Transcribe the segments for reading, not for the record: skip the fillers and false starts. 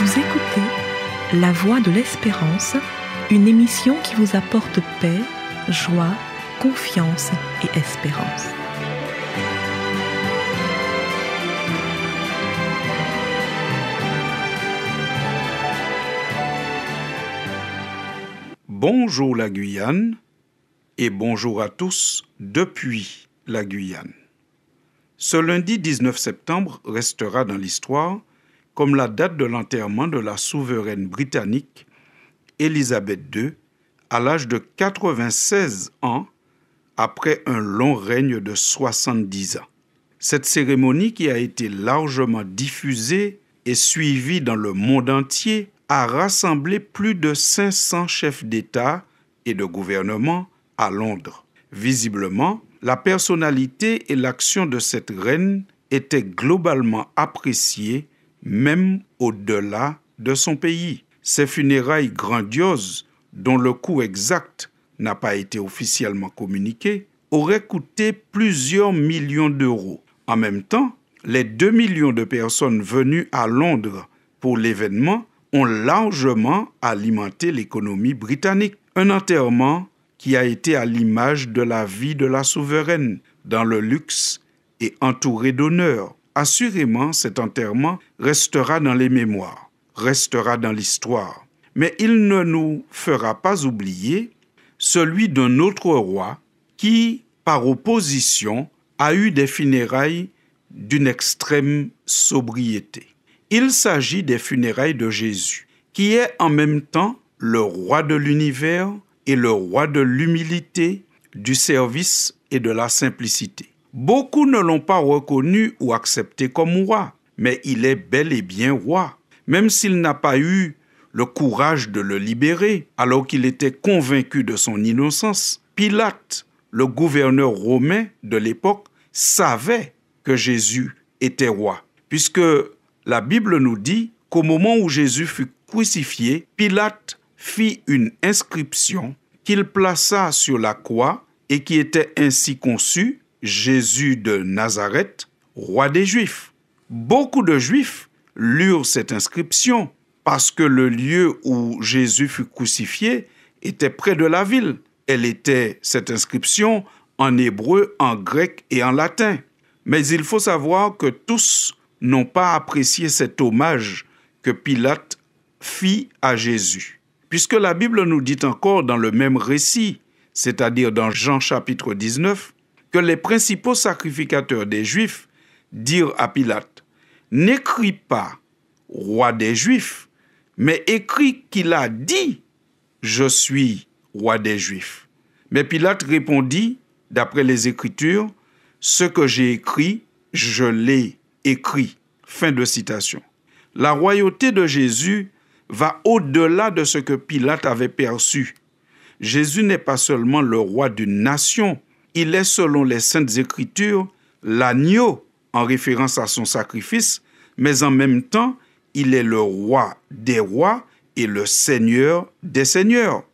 Vous écoutez La Voix de l'Espérance, une émission qui vous apporte paix, joie, confiance et espérance. Bonjour la Guyane et bonjour à tous depuis la Guyane. Ce lundi 19 septembre restera dans l'histoire comme la date de l'enterrement de la souveraine britannique Élisabeth II à l'âge de 96 ans après un long règne de 70 ans. Cette cérémonie qui a été largement diffusée et suivie dans le monde entier a rassemblé plus de 500 chefs d'État et de gouvernement à Londres. Visiblement, la personnalité et l'action de cette reine étaient globalement appréciées, même au-delà de son pays. Ces funérailles grandioses, dont le coût exact n'a pas été officiellement communiqué, auraient coûté plusieurs millions d'euros. En même temps, les 2 millions de personnes venues à Londres pour l'événement ont largement alimenté l'économie britannique. Un enterrement qui a été à l'image de la vie de la souveraine, dans le luxe et entouré d'honneur. Assurément, cet enterrement restera dans les mémoires, restera dans l'histoire. Mais il ne nous fera pas oublier celui d'un autre roi qui, par opposition, a eu des funérailles d'une extrême sobriété. Il s'agit des funérailles de Jésus, qui est en même temps le roi de l'univers et le roi de l'humilité, du service et de la simplicité. Beaucoup ne l'ont pas reconnu ou accepté comme roi, mais il est bel et bien roi, même s'il n'a pas eu le courage de le libérer, alors qu'il était convaincu de son innocence. Pilate, le gouverneur romain de l'époque, savait que Jésus était roi, puisque la Bible nous dit qu'au moment où Jésus fut crucifié, Pilate fit une inscription qu'il plaça sur la croix et qui était ainsi conçue: Jésus de Nazareth, roi des Juifs. Beaucoup de Juifs lurent cette inscription parce que le lieu où Jésus fut crucifié était près de la ville. Elle était, cette inscription, en hébreu, en grec et en latin. Mais il faut savoir que tous n'ont pas apprécié cet hommage que Pilate fit à Jésus. Puisque la Bible nous dit encore dans le même récit, c'est-à-dire dans Jean chapitre 19, que les principaux sacrificateurs des Juifs dirent à Pilate: « N'écris pas roi des Juifs, mais écris qu'il a dit « Je suis roi des Juifs ». Mais Pilate répondit, d'après les Écritures, « Ce que j'ai écrit, je l'ai écrit ». Fin de citation. La royauté de Jésus va au-delà de ce que Pilate avait perçu. Jésus n'est pas seulement le roi d'une nation, il est, selon les Saintes Écritures, l'agneau, en référence à son sacrifice, mais en même temps, il est le roi des rois et le seigneur des seigneurs.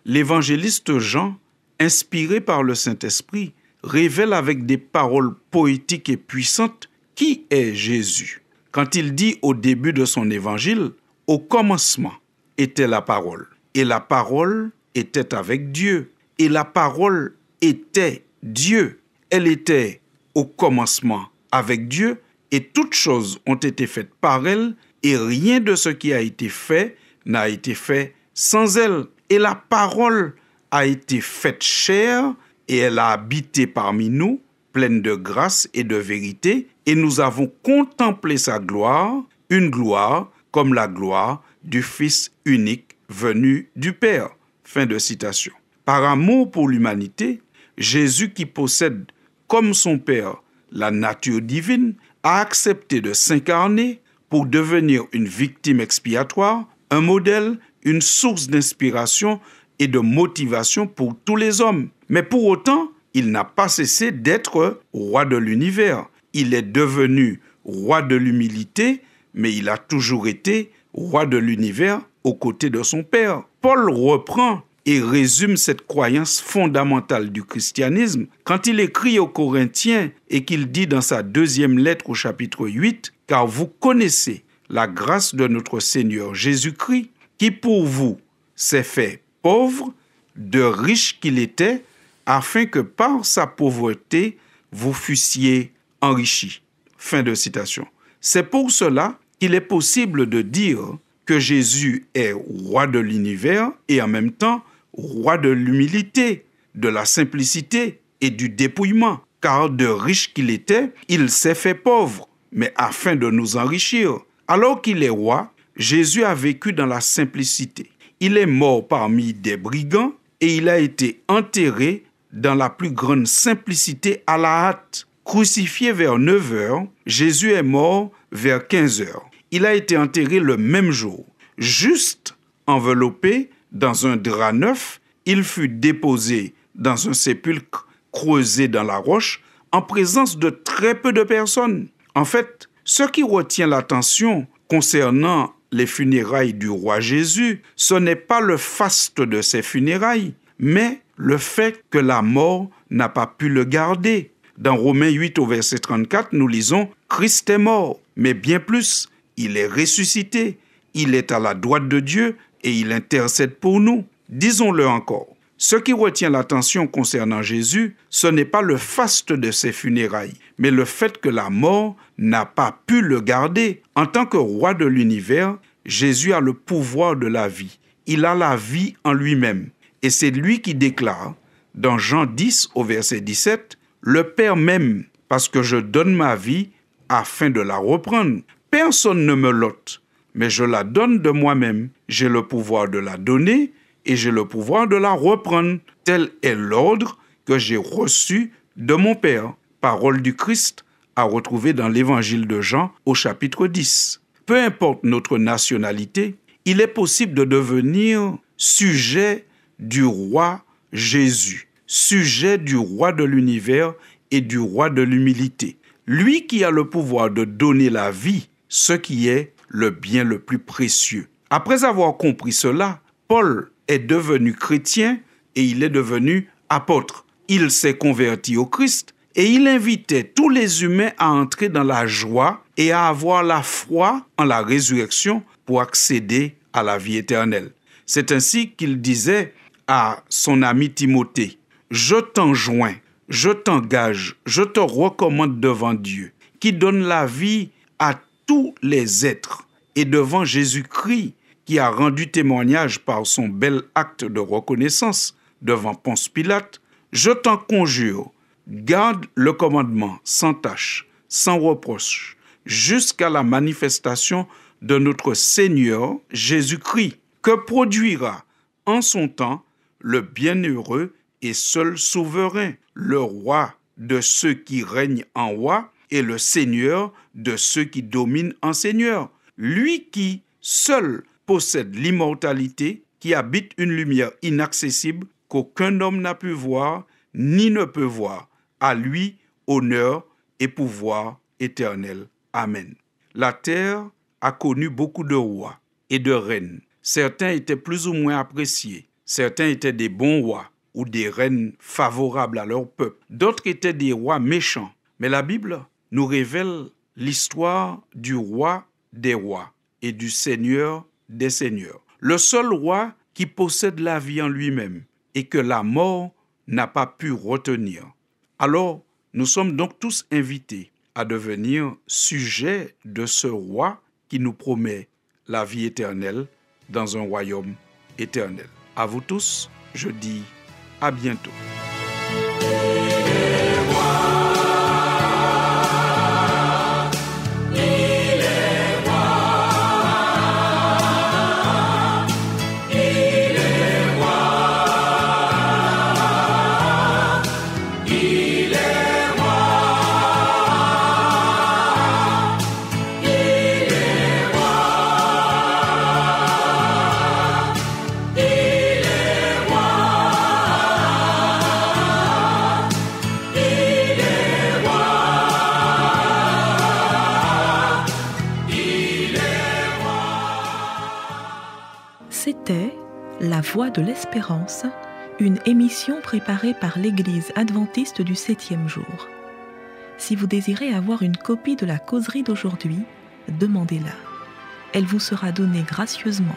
L'évangéliste Jean, inspiré par le Saint-Esprit, révèle avec des paroles poétiques et puissantes qui est Jésus. Quand il dit au début de son évangile: « Au commencement était la parole, et la parole était avec Dieu, et la parole était Dieu. Elle était au commencement avec Dieu, et toutes choses ont été faites par elle, et rien de ce qui a été fait n'a été fait sans elle. Et la parole a été faite chair, et elle a habité parmi nous, pleine de grâce et de vérité, et nous avons contemplé sa gloire, une gloire comme la gloire du Fils unique venu du Père. » Fin de citation. Par amour pour l'humanité, Jésus, qui possède comme son Père la nature divine, a accepté de s'incarner pour devenir une victime expiatoire, un modèle, une source d'inspiration et de motivation pour tous les hommes. Mais pour autant, il n'a pas cessé d'être roi de l'univers. Il est devenu roi de l'humilité, mais il a toujours été roi de l'univers aux côtés de son Père. Paul reprend et résume cette croyance fondamentale du christianisme quand il écrit aux Corinthiens et qu'il dit dans sa deuxième lettre au chapitre 8 « Car vous connaissez la grâce de notre Seigneur Jésus-Christ, qui pour vous s'est fait pauvre, de riche qu'il était, afin que par sa pauvreté, vous fussiez enrichis. » Fin de citation. C'est pour cela qu'il est possible de dire que Jésus est roi de l'univers et en même temps roi de l'humilité, de la simplicité et du dépouillement. Car de riche qu'il était, il s'est fait pauvre, mais afin de nous enrichir. Alors qu'il est roi, Jésus a vécu dans la simplicité. Il est mort parmi des brigands et il a été enterré dans la plus grande simplicité à la hâte. Crucifié vers 9 heures, Jésus est mort vers 15 heures. Il a été enterré le même jour. Juste enveloppé dans un drap neuf, il fut déposé dans un sépulcre creusé dans la roche en présence de très peu de personnes. En fait, ce qui retient l'attention concernant les funérailles du roi Jésus, ce n'est pas le faste de ses funérailles, mais le fait que la mort n'a pas pu le garder. Dans Romains 8 au verset 34, nous lisons « Christ est mort, mais bien plus, il est ressuscité, il est à la droite de Dieu et il intercède pour nous. » Disons-le encore. Ce qui retient l'attention concernant Jésus, ce n'est pas le faste de ses funérailles, mais le fait que la mort n'a pas pu le garder. En tant que roi de l'univers, Jésus a le pouvoir de la vie. Il a la vie en lui-même. Et c'est lui qui déclare, dans Jean 10 au verset 17, « Le Père m'aime parce que je donne ma vie afin de la reprendre. Personne ne me l'ôte, mais je la donne de moi-même. J'ai le pouvoir de la donner et j'ai le pouvoir de la reprendre. Tel est l'ordre que j'ai reçu de mon Père. » Parole du Christ à retrouver dans l'Évangile de Jean au chapitre 10. Peu importe notre nationalité, il est possible de devenir sujet du roi Jésus, sujet du roi de l'univers et du roi de l'humilité. Lui qui a le pouvoir de donner la vie, ce qui est le bien le plus précieux. Après avoir compris cela, Paul est devenu chrétien et il est devenu apôtre. Il s'est converti au Christ et il invitait tous les humains à entrer dans la joie et à avoir la foi en la résurrection pour accéder à la vie éternelle. C'est ainsi qu'il disait à son ami Timothée, « Je t'enjoins, je t'engage, je te recommande devant Dieu, qui donne la vie à tous les êtres, et devant Jésus-Christ, qui a rendu témoignage par son bel acte de reconnaissance devant Ponce Pilate, je t'en conjure, garde le commandement sans tache, sans reproche, jusqu'à la manifestation de notre Seigneur Jésus-Christ, que produira en son temps le bienheureux et seul souverain, le roi de ceux qui règnent en roi et le seigneur de ceux qui dominent en seigneur, lui qui seul possède l'immortalité, qui habite une lumière inaccessible qu'aucun homme n'a pu voir ni ne peut voir. À lui, honneur et pouvoir éternel. Amen. La terre a connu beaucoup de rois et de reines. Certains étaient plus ou moins appréciés. Certains étaient des bons rois ou des reines favorables à leur peuple. D'autres étaient des rois méchants. Mais la Bible nous révèle l'histoire du roi des rois et du seigneur des seigneurs. Le seul roi qui possède la vie en lui-même et que la mort n'a pas pu retenir. Alors, nous sommes donc tous invités à devenir sujets de ce roi qui nous promet la vie éternelle dans un royaume éternel. À vous tous, je dis à bientôt. C'était La Voix de l'Espérance, une émission préparée par l'Église adventiste du 7e jour. Si vous désirez avoir une copie de la causerie d'aujourd'hui, demandez-la. elle vous sera donnée gracieusement.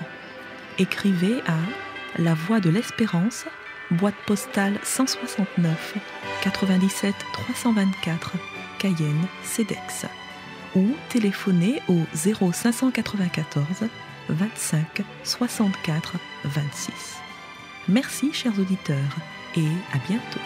Écrivez à La Voix de l'Espérance, boîte postale 169 97 324, Cayenne, CEDEX, ou téléphonez au 0594 25 64 26. Merci chers auditeurs et à bientôt.